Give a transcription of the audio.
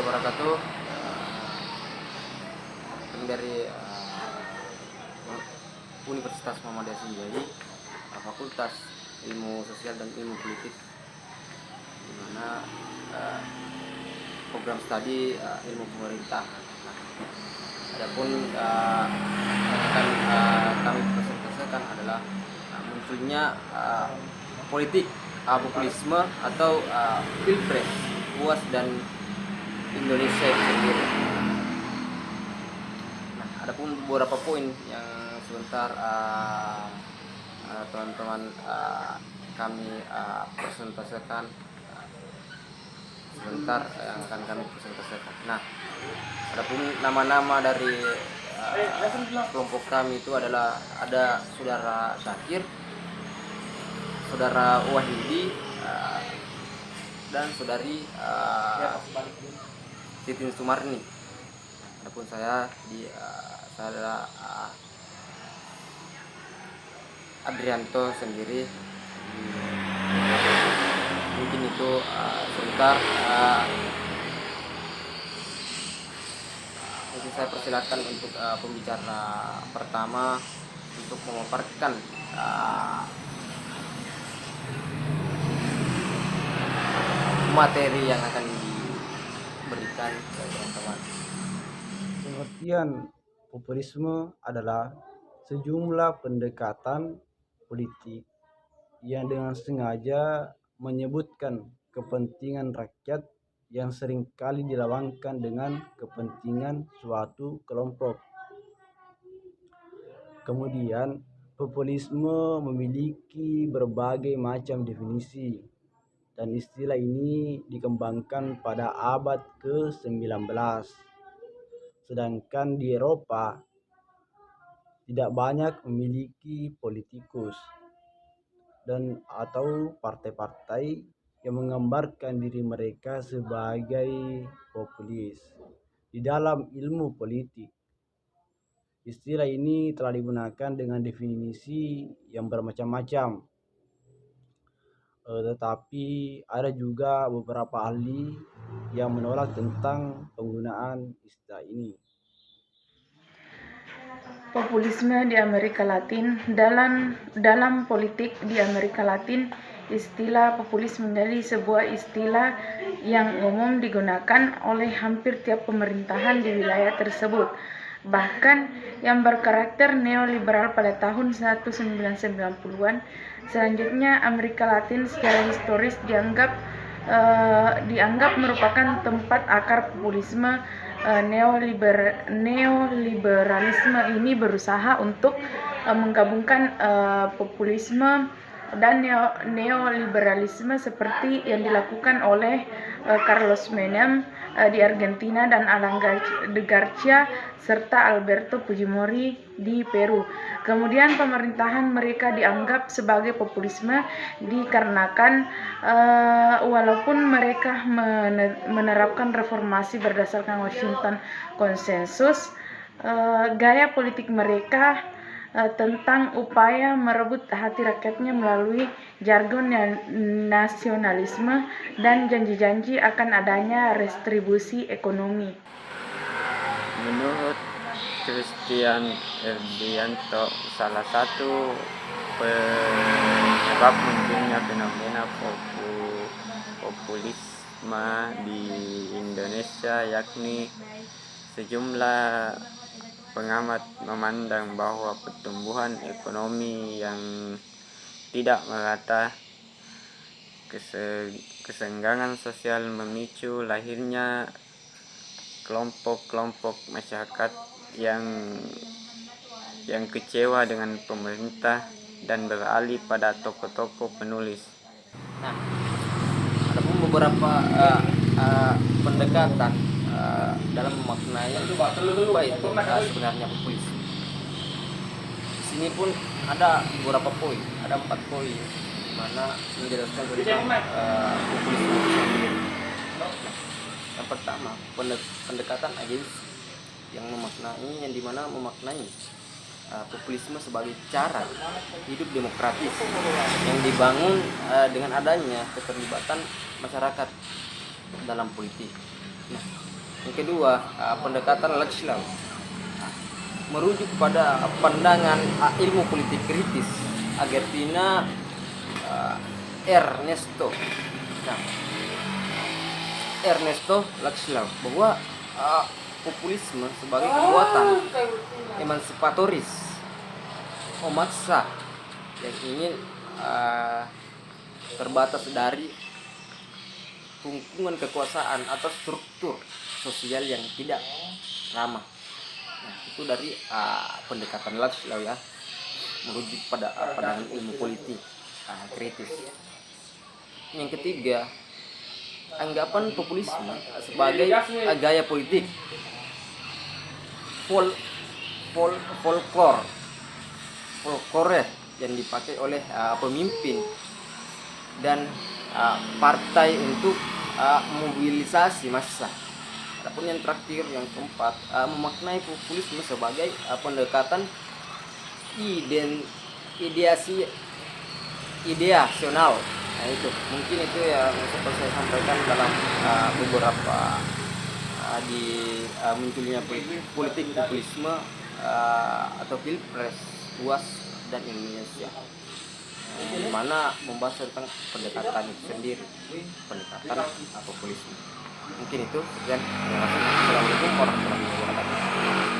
wabarakatuh. Kami dari Universitas Muhammadiyah Senjai, Fakultas Ilmu Sosial dan Ilmu Politik, di mana program studi ilmu pemerintahan. Adapun yang akan kami presentasikan adalah munculnya politik populisme atau pilpres UAS dan Indonesia itu sendiri. Nah, adapun beberapa poin yang sebentar teman-teman kami presentasikan sebentar yang akan kami presentasikan. Nah, adapun nama-nama dari kelompok kami itu adalah ada saudara Syakir, saudara Wahyudi, dan saudari Titin Sumarni. Adapun saya adalah Adrianto sendiri. Mungkin itu sebentar. Mungkin saya persilakan untuk pembicara pertama untuk memaparkan materi yang akan diberikan ke teman-teman. Pengertian populisme adalah sejumlah pendekatan politik yang dengan sengaja menyebutkan kepentingan rakyat yang seringkali dilawankan dengan kepentingan suatu kelompok. Kemudian, populisme memiliki berbagai macam definisi, dan istilah ini dikembangkan pada abad ke-19. Sedangkan di Eropa tidak banyak memiliki politikus dan atau partai-partai yang menggambarkan diri mereka sebagai populis. Di dalam ilmu politik, istilah ini telah digunakan dengan definisi yang bermacam-macam. Tetapi ada juga beberapa ahli yang menolak tentang penggunaan istilah ini. Populisme di Amerika Latin. Dalam politik di Amerika Latin, istilah populis menjadi sebuah istilah yang umum digunakan oleh hampir tiap pemerintahan di wilayah tersebut, bahkan yang berkarakter neoliberal pada tahun 1990-an. Selanjutnya, Amerika Latin secara historis dianggap merupakan tempat akar populisme. Neoliberalisme ini berusaha untuk menggabungkan populisme dan neoliberalisme seperti yang dilakukan oleh Carlos Menem di Argentina dan Alan Garcia serta Alberto Fujimori di Peru. Kemudian pemerintahan mereka dianggap sebagai populisme dikarenakan walaupun mereka menerapkan reformasi berdasarkan Washington Konsensus, gaya politik mereka tentang upaya merebut hati rakyatnya melalui jargon nasionalisme dan janji-janji akan adanya restribusi ekonomi. Menurut Christian Erdianto, salah satu penyebab munculnya fenomena populisme di Indonesia yakni sejumlah pengamat memandang bahwa pertumbuhan ekonomi yang tidak merata, kesenggangan sosial memicu lahirnya kelompok-kelompok masyarakat yang kecewa dengan pemerintah dan beralih pada tokoh-tokoh penulis. Nah, ada pun beberapa pendekatan dalam memaknai apa itu sebenarnya populisme. Di sini pun ada beberapa poin, ada 4 poin di mana menjelaskan tentang populisme itu sendiri. Yang pertama, pendekatan agensi yang memaknai populisme sebagai cara hidup demokratis yang dibangun dengan adanya keterlibatan masyarakat dalam politik. Nah, Yang kedua, pendekatan Latchlau merujuk pada pandangan ilmu politik kritis Agustina Ernesto Latchlau bahwa populisme sebagai kekuatan emansipatoris memaksa yang ingin terbatas dari tungkungan kekuasaan atau struktur sosial yang tidak ramah. Nah, itu dari pendekatan Latchlau ya, merujuk pada pandangan ilmu politik kritis. Yang ketiga, anggapan populisme sebagai gaya politik folklore yang dipakai oleh pemimpin dan partai untuk mobilisasi massa. Adapun yang terakhir, yang keempat, memaknai populisme sebagai pendekatan ideasional. Nah, itu mungkin itu yang seperti saya sampaikan dalam beberapa munculnya politik populisme atau pilpres UAS dan Indonesia, di mana membahas tentang pendekatan itu sendiri, pendekatan populisme. Mungkin itu, sekian. Terima kasih. Assalamualaikum warahmatullahi wabarakatuh.